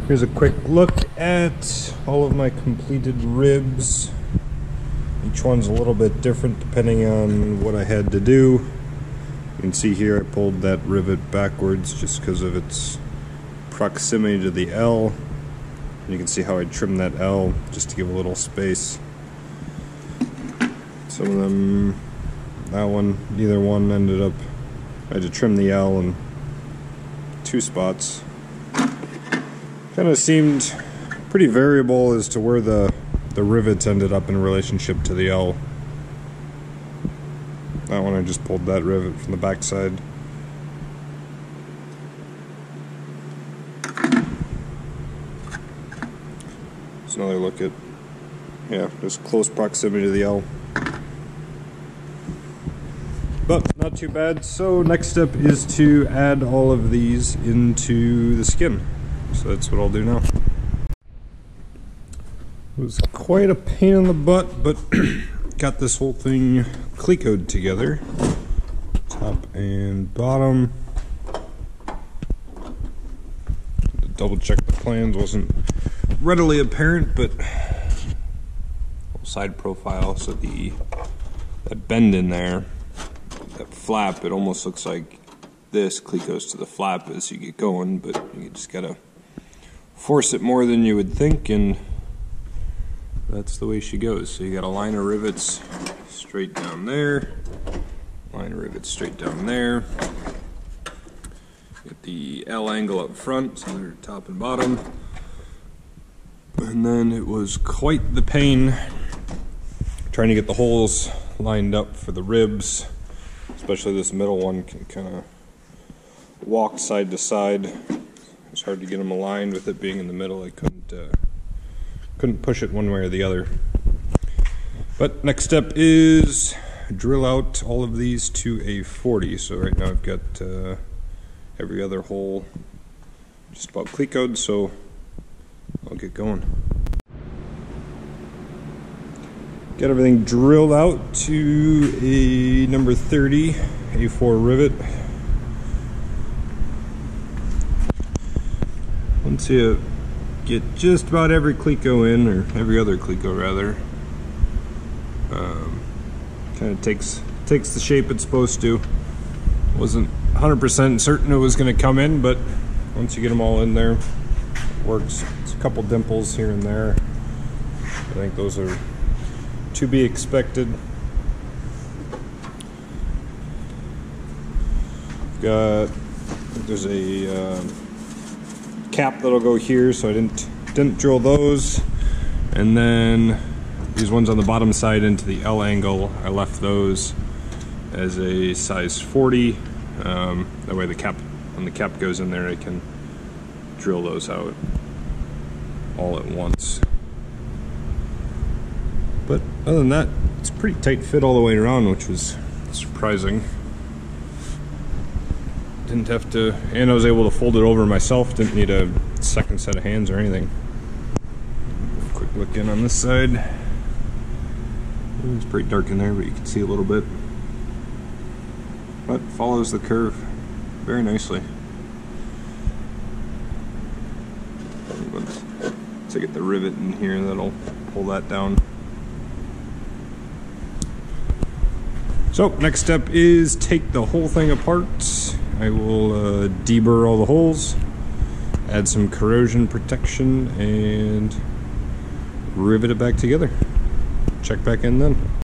Here's a quick look at all of my completed ribs. Each one's a little bit different depending on what I had to do. You can see here I pulled that rivet backwards just because of its proximity to the L. And you can see how I trimmed that L just to give a little space. Some of them, that one, neither one ended up, I had to trim the L in 2 spots. Kind of seemed pretty variable as to where the rivets ended up in relationship to the L. That one I just pulled that rivet from the back side. Just another look at, yeah, just close proximity to the L. But not too bad. So next step is to add all of these into the skin. So that's what I'll do now. It was quite a pain in the butt, but got this whole thing clecoed together, top and bottom. To double check the plans wasn't readily apparent, but side profile, so that bend in there, that flap, it almost looks like this clecos to the flap as you get going, but you just gotta force it more than you would think, and that's the way she goes. So you got a line of rivets straight down there, line of rivets straight down there. Get the L angle up front, so they're top and bottom. And then it was quite the pain trying to get the holes lined up for the ribs, especially this middle one can kind of walk side to side. It's hard to get them aligned with it being in the middle. I couldn't push it one way or the other. But next step is drill out all of these to a 40. So right now I've got every other hole just about clecoed, so I'll get going. Got everything drilled out to a number 30 A4 rivet. Once you get just about every cleco in, or every other cleco rather, kind of takes the shape it's supposed to. Wasn't 100% certain it was going to come in, but once you get them all in there, it works. It's a couple dimples here and there. I think those are to be expected. There's a cap that'll go here, so I didn't drill those. And then these ones on the bottom side into the L angle, I left those as a size 40. That way the cap, when the cap goes in there, I can drill those out all at once. But other than that, it's a pretty tight fit all the way around, which was surprising. Didn't have to, and I was able to fold it over myself, didn't need a second set of hands or anything. Quick look in on this side. It's pretty dark in there, but you can see a little bit. But follows the curve very nicely. Once I get the rivet in here, that'll pull that down. So next step is take the whole thing apart. I will deburr all the holes, add some corrosion protection, and rivet it back together. Check back in then.